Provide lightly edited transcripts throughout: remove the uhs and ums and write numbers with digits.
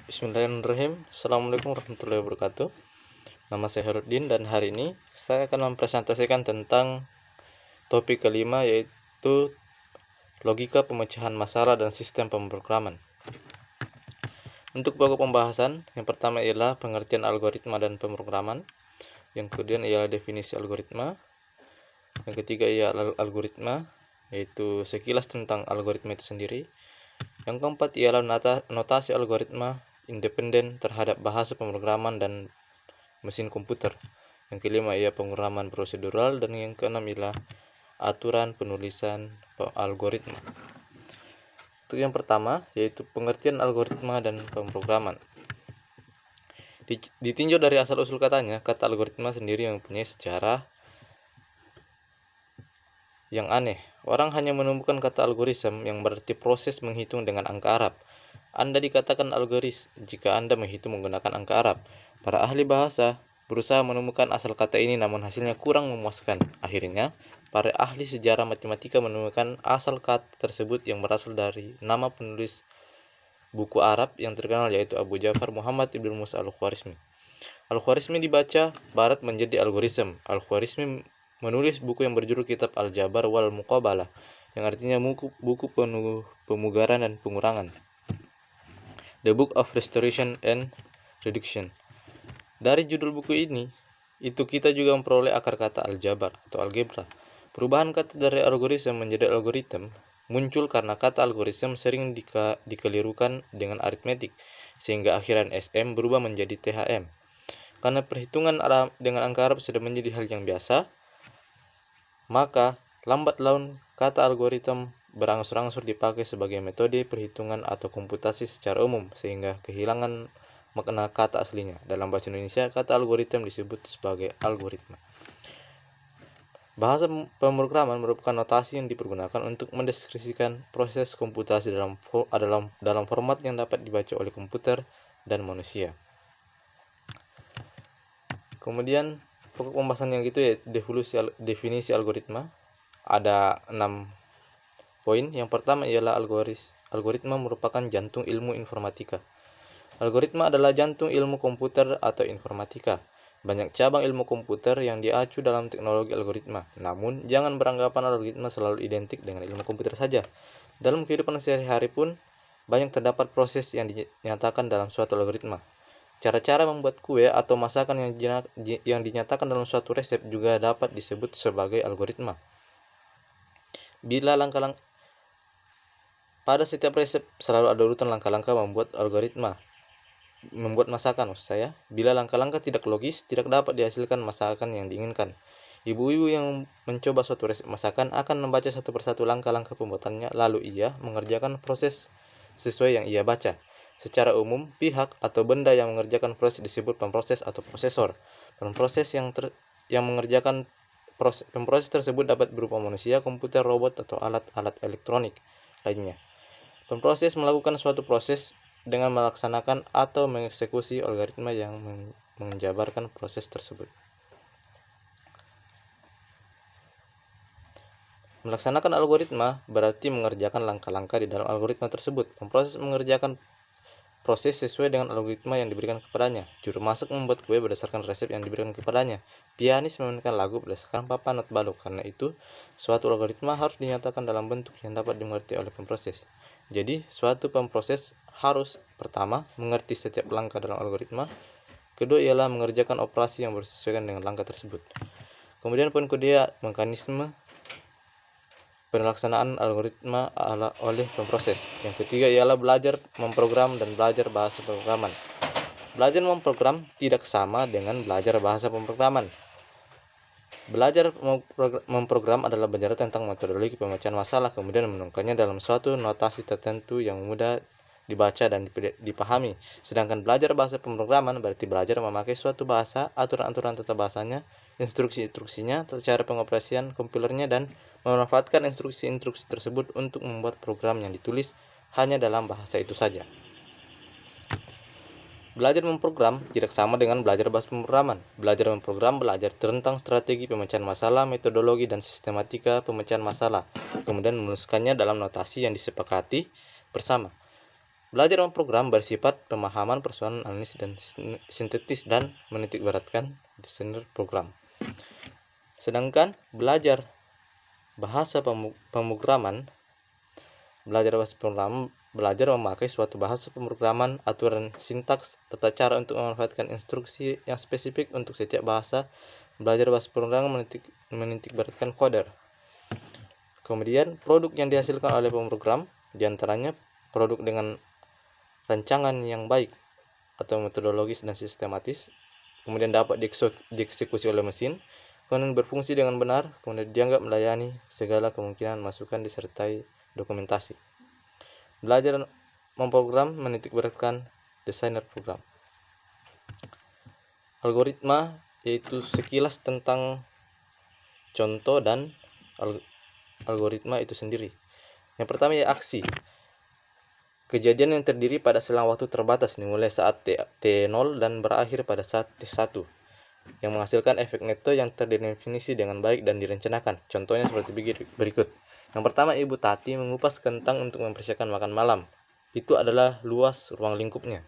Bismillahirrahmanirrahim. Assalamualaikum warahmatullahi wabarakatuh. Nama saya Herudin dan hari ini saya akan mempresentasikan tentang topik kelima, yaitu logika pemecahan masalah dan sistem pemrograman. Untuk pokok pembahasan, yang pertama ialah pengertian algoritma dan pemrograman. Yang kemudian ialah definisi algoritma. Yang ketiga ialah algoritma, yaitu sekilas tentang algoritma itu sendiri. Yang keempat ialah notasi algoritma independen terhadap bahasa pemrograman dan mesin komputer. Yang kelima ialah pemrograman prosedural, dan yang keenam ialah aturan penulisan algoritma. Untuk yang pertama, yaitu pengertian algoritma dan pemrograman. Ditinjau dari asal-usul katanya, kata algoritma sendiri mempunyai sejarah yang aneh. Orang hanya menemukan kata algoritma yang berarti proses menghitung dengan angka Arab. Anda dikatakan algoris jika Anda menghitung menggunakan angka Arab. Para ahli bahasa berusaha menemukan asal kata ini, namun hasilnya kurang memuaskan. Akhirnya, para ahli sejarah matematika menemukan asal kata tersebut yang berasal dari nama penulis buku Arab yang terkenal, yaitu Abu Ja'far Muhammad ibn Musa al-Khwarizmi. Al-Khwarizmi dibaca barat menjadi algoritma. Al-Khwarizmi menulis buku yang berjudul Kitab Al-Jabar wal Muqabalah, yang artinya buku penuh pemugaran dan pengurangan. The Book of Restoration and Reduction. Dari judul buku ini, kita juga memperoleh akar kata aljabar atau algebra. Perubahan kata dari algoritma menjadi algoritma muncul karena kata algoritma sering dikelirukan dengan aritmetik, sehingga akhiran SM berubah menjadi THM. Karena perhitungan dengan angka Arab sudah menjadi hal yang biasa, maka lambat laun kata algoritma berangsur-angsur dipakai sebagai metode perhitungan atau komputasi secara umum, sehingga kehilangan makna kata aslinya. Dalam bahasa Indonesia, kata algoritma disebut sebagai algoritma. Bahasa pemrograman merupakan notasi yang dipergunakan untuk mendeskripsikan proses komputasi dalam format yang dapat dibaca oleh komputer dan manusia. Kemudian pokok pembahasan yang ya definisi algoritma. Ada 6 poin. Yang pertama ialah algoritma merupakan jantung ilmu informatika. Algoritma adalah jantung ilmu komputer atau informatika. Banyak cabang ilmu komputer yang diacu dalam teknologi algoritma. Namun, jangan beranggapan algoritma selalu identik dengan ilmu komputer saja. Dalam kehidupan sehari-hari pun, banyak terdapat proses yang dinyatakan dalam suatu algoritma. Cara-cara membuat kue atau masakan yang dinyatakan dalam suatu resep juga dapat disebut sebagai algoritma. Pada setiap resep selalu ada urutan langkah-langkah membuat masakan. Bila langkah-langkah tidak logis, tidak dapat dihasilkan masakan yang diinginkan. Ibu-ibu yang mencoba suatu resep masakan akan membaca satu persatu langkah-langkah pembuatannya, lalu ia mengerjakan proses sesuai yang ia baca. Secara umum, pihak atau benda yang mengerjakan proses disebut pemproses atau prosesor. Pemproses yang mengerjakan pemproses tersebut dapat berupa manusia, komputer, robot, atau alat-alat elektronik lainnya. Pemproses melakukan suatu proses dengan melaksanakan atau mengeksekusi algoritma yang menjabarkan proses tersebut. Melaksanakan algoritma berarti mengerjakan langkah-langkah di dalam algoritma tersebut. Pemproses mengerjakan proses sesuai dengan algoritma yang diberikan kepadanya. Juru masak membuat kue berdasarkan resep yang diberikan kepadanya. Pianis memainkan lagu berdasarkan papan not balok. Karena itu, suatu algoritma harus dinyatakan dalam bentuk yang dapat dimengerti oleh pemproses. Jadi, suatu pemproses harus pertama mengerti setiap langkah dalam algoritma. Kedua ialah mengerjakan operasi yang bersesuaian dengan langkah tersebut. Kemudian poin kedua, mekanisme pelaksanaan algoritma oleh pemproses. Yang ketiga ialah belajar memprogram dan belajar bahasa pemrograman. Belajar memprogram tidak sama dengan belajar bahasa pemrograman. Belajar memprogram adalah belajar tentang metodologi pemecahan masalah, kemudian menuangkannya dalam suatu notasi tertentu yang mudah dibaca dan dipahami. Sedangkan belajar bahasa pemrograman berarti belajar memakai suatu bahasa, aturan-aturan tata bahasanya, instruksi-instruksinya, cara pengoperasian kompilernya, dan memanfaatkan instruksi-instruksi tersebut untuk membuat program yang ditulis hanya dalam bahasa itu saja. Belajar memprogram tidak sama dengan belajar bahasa pemrograman. Belajar memprogram belajar tentang strategi pemecahan masalah, metodologi, dan sistematika pemecahan masalah, kemudian menuliskannya dalam notasi yang disepakati bersama. Belajar memprogram bersifat pemahaman persoalan analisis dan sintetis dan menitikberatkan desainer program. Sedangkan belajar bahasa pemrograman, belajar memakai suatu bahasa pemrograman, aturan sintaks, tata cara untuk memanfaatkan instruksi yang spesifik untuk setiap bahasa. Belajar bahasa pemrograman menitikberatkan coder. Kemudian produk yang dihasilkan oleh pemrogram diantaranya produk dengan rancangan yang baik atau metodologis dan sistematis, kemudian dapat dieksekusi oleh mesin, kemudian berfungsi dengan benar, kemudian dianggap melayani segala kemungkinan masukan disertai dokumentasi. Belajar memprogram menitikberatkan desainer program. Algoritma yaitu sekilas tentang contoh dan algoritma itu sendiri. Yang pertama ya aksi. Kejadian yang terdiri pada selang waktu terbatas dimulai saat T0 dan berakhir pada saat T1 yang menghasilkan efek neto yang terdefinisi dengan baik dan direncanakan. Contohnya seperti berikut. Yang pertama, Ibu Tati mengupas kentang untuk mempersiapkan makan malam. Itu adalah luas ruang lingkupnya.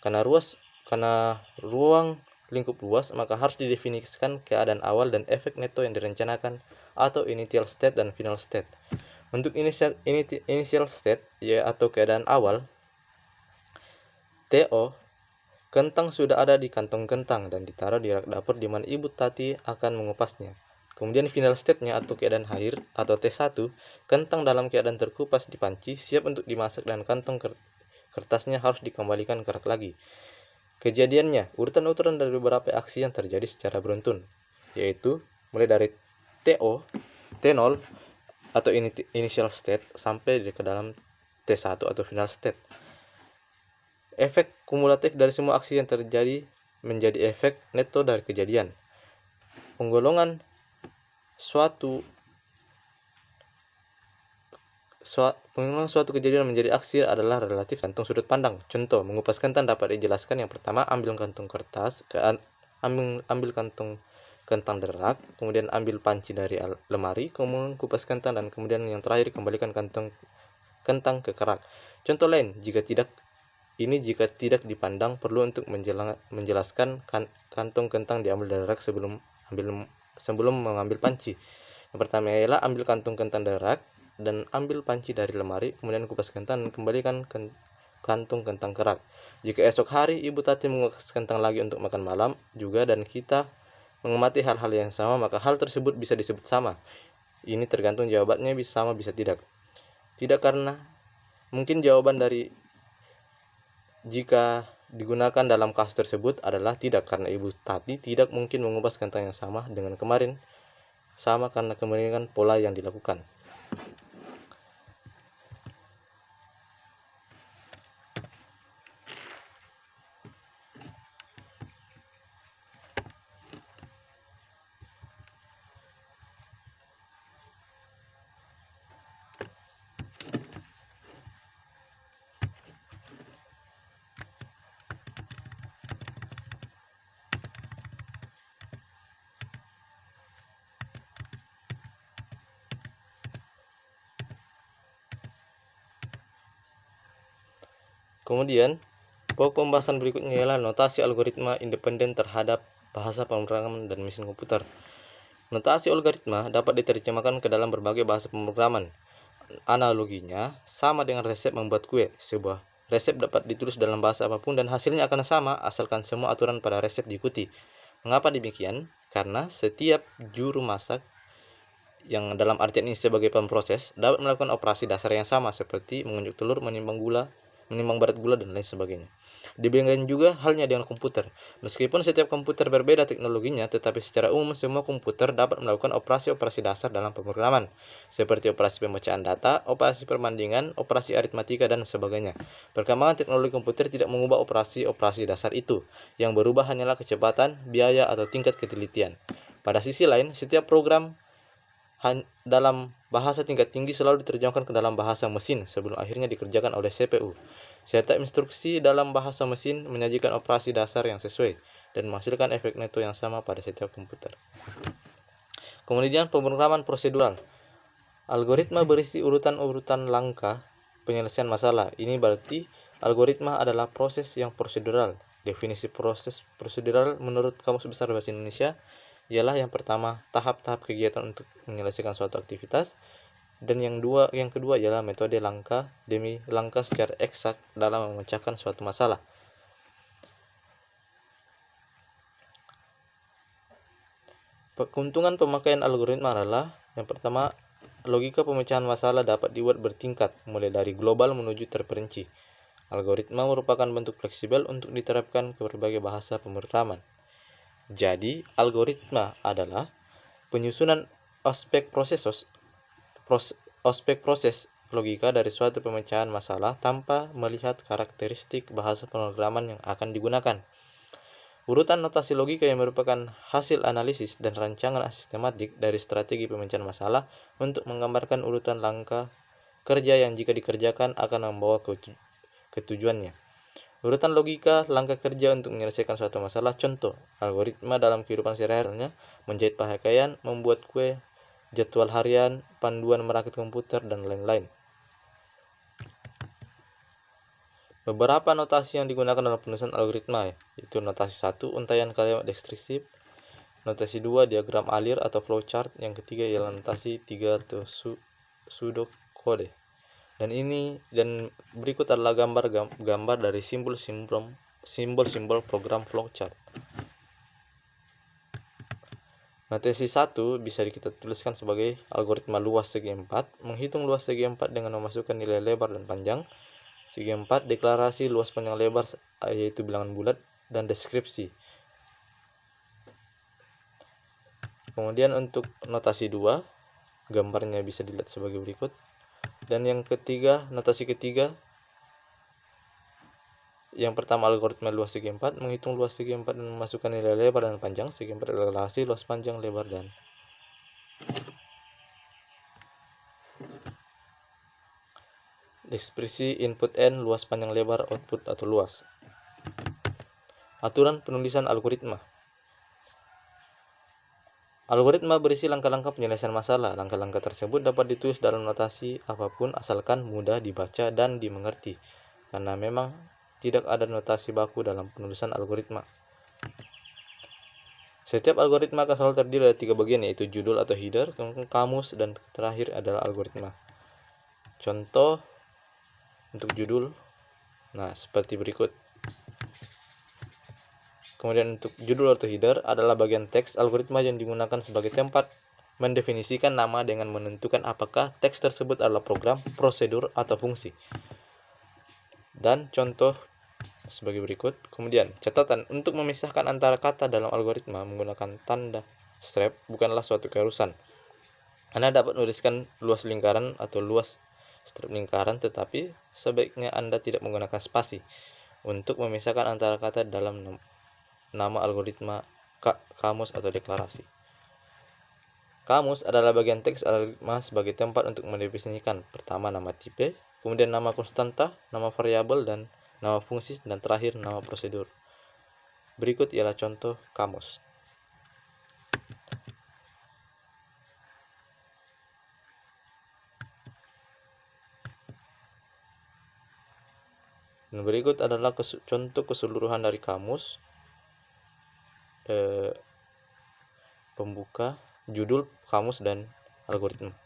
Karena ruang lingkup luas, maka harus didefinisikan keadaan awal dan efek neto yang direncanakan atau initial state dan final state. Untuk initial state atau keadaan awal, TO, kentang sudah ada di kantong kentang dan ditaruh di rak dapur di mana Ibu Tati akan mengupasnya. Kemudian final state-nya atau keadaan akhir atau T1, kentang dalam keadaan terkupas di panci, siap untuk dimasak dan kantong kertasnya harus dikembalikan ke rak lagi. Kejadiannya, urutan-urutan dari beberapa aksi yang terjadi secara beruntun, yaitu mulai dari TO, T0, atau initial state sampai ke dalam T1 atau final state. Efek kumulatif dari semua aksi yang terjadi menjadi efek neto dari kejadian. Penggolongan suatu kejadian menjadi aksi adalah relatif gantung sudut pandang. Contoh, mengupas kentang dapat dijelaskan yang pertama, ambil kantung kertas, ambil kantung kentang dari rak, kemudian ambil panci dari lemari, kemudian kupas kentang, dan kemudian yang terakhir kembalikan kantong kentang ke kerak. Contoh lain, jika tidak dipandang, perlu untuk menjelaskan kantong kentang diambil dari rak sebelum mengambil panci. Yang pertama ialah ambil kantung kentang dari rak dan ambil panci dari lemari, kemudian kupas kentang dan kembalikan kantung kentang ke rak. Jika esok hari Ibu Tati mengupas kentang lagi untuk makan malam juga dan kita mengamati hal-hal yang sama, maka hal tersebut bisa disebut sama. Ini tergantung jawabannya bisa sama bisa tidak. Tidak karena mungkin jawaban dari jika digunakan dalam kasus tersebut adalah tidak karena Ibu Tati tidak mungkin mengupas kentang yang sama dengan kemarin, sama karena kemungkinan pola yang dilakukan. Kemudian, pokok pembahasan berikutnya ialah notasi algoritma independen terhadap bahasa pemrograman dan mesin komputer. Notasi algoritma dapat diterjemahkan ke dalam berbagai bahasa pemrograman. Analoginya sama dengan resep membuat kue. Sebuah resep dapat ditulis dalam bahasa apapun dan hasilnya akan sama asalkan semua aturan pada resep diikuti. Mengapa demikian? Karena setiap juru masak yang dalam artian ini sebagai pemproses dapat melakukan operasi dasar yang sama seperti mengunjuk telur, menimbang berat gula, dan lain sebagainya. Demikian juga halnya dengan komputer. Meskipun setiap komputer berbeda teknologinya, tetapi secara umum semua komputer dapat melakukan operasi-operasi dasar dalam pemrograman, seperti operasi pembacaan data, operasi perbandingan, operasi aritmatika, dan sebagainya. Perkembangan teknologi komputer tidak mengubah operasi-operasi dasar itu. Yang berubah hanyalah kecepatan, biaya, atau tingkat ketelitian. Pada sisi lain, setiap program dalam bahasa tingkat tinggi selalu diterjemahkan ke dalam bahasa mesin sebelum akhirnya dikerjakan oleh CPU. Setiap instruksi dalam bahasa mesin menyajikan operasi dasar yang sesuai dan menghasilkan efek neto yang sama pada setiap komputer. Kemudian pemrograman prosedural. Algoritma berisi urutan-urutan langkah penyelesaian masalah. Ini berarti Algoritma adalah proses yang prosedural. Definisi proses prosedural menurut Kamus Besar Bahasa Indonesia ialah yang pertama, tahap-tahap kegiatan untuk menyelesaikan suatu aktivitas, dan yang kedua ialah metode langkah demi langkah secara eksak dalam memecahkan suatu masalah. Keuntungan pemakaian algoritma adalah yang pertama, logika pemecahan masalah dapat dibuat bertingkat, mulai dari global menuju terperinci. Algoritma merupakan bentuk fleksibel untuk diterapkan ke berbagai bahasa pemrograman. Jadi, algoritma adalah penyusunan aspek proses logika dari suatu pemecahan masalah tanpa melihat karakteristik bahasa pemrograman yang akan digunakan. Urutan notasi logika yang merupakan hasil analisis dan rancangan sistematik dari strategi pemecahan masalah untuk menggambarkan urutan langkah kerja yang jika dikerjakan akan membawa ke tujuannya. Urutan logika langkah kerja untuk menyelesaikan suatu masalah. Contoh, algoritma dalam kehidupan sehari-harinya menjahit pakaian, membuat kue, jadwal harian, panduan merakit komputer, dan lain-lain. Beberapa notasi yang digunakan dalam penulisan algoritma yaitu notasi 1, untaian kalimat deskriptif, notasi 2, diagram alir atau flowchart, yang ketiga ialah notasi 3 atau pseudocode. Dan berikut adalah gambar dari simbol-simbol program flowchart. Notasi 1 bisa kita tuliskan sebagai algoritma luas segi 4, menghitung luas segi 4 dengan memasukkan nilai lebar dan panjang. Segi 4, deklarasi luas panjang lebar yaitu bilangan bulat, dan deskripsi. Kemudian untuk notasi 2, gambarnya bisa dilihat sebagai berikut. Dan yang ketiga, notasi ketiga, yang pertama algoritma luas segi 4, menghitung luas segi 4 dan memasukkan nilai lebar dan panjang. Segi 4 deklarasi luas panjang lebar dan deskripsi input n, luas panjang lebar output atau luas. Aturan penulisan algoritma. Algoritma berisi langkah-langkah penyelesaian masalah. Langkah-langkah tersebut dapat ditulis dalam notasi apapun asalkan mudah dibaca dan dimengerti, karena memang tidak ada notasi baku dalam penulisan algoritma. Setiap algoritma akan selalu terdiri dari 3 bagian, yaitu judul atau header, kamus, dan terakhir adalah algoritma. Contoh untuk judul, nah seperti berikut. Kemudian untuk judul atau header adalah bagian teks algoritma yang digunakan sebagai tempat mendefinisikan nama dengan menentukan apakah teks tersebut adalah program, prosedur, atau fungsi. Dan contoh sebagai berikut. Kemudian catatan, untuk memisahkan antara kata dalam algoritma menggunakan tanda strap bukanlah suatu keharusan. Anda dapat menuliskan luas lingkaran atau luas strap lingkaran, tetapi sebaiknya Anda tidak menggunakan spasi untuk memisahkan antara kata dalam nama algoritma, kamus, atau deklarasi. Kamus adalah bagian teks algoritma sebagai tempat untuk mendefinisikan pertama nama tipe, kemudian nama konstanta, nama variabel, dan nama fungsi, dan terakhir nama prosedur. Berikut ialah contoh kamus. Dan berikut adalah contoh keseluruhan dari kamus. Pembuka, judul, kamus, dan algoritma.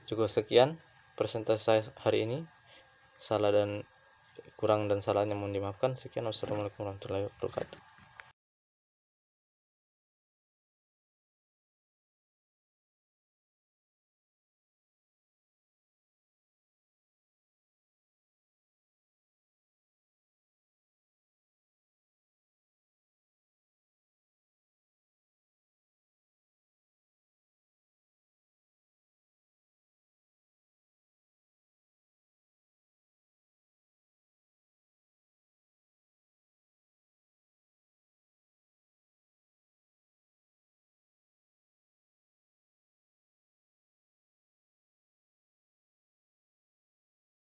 Cukup sekian presentasi saya hari ini. Kurang dan salahnya mohon dimaafkan. Sekian, wassalamualaikum warahmatullahi wabarakatuh.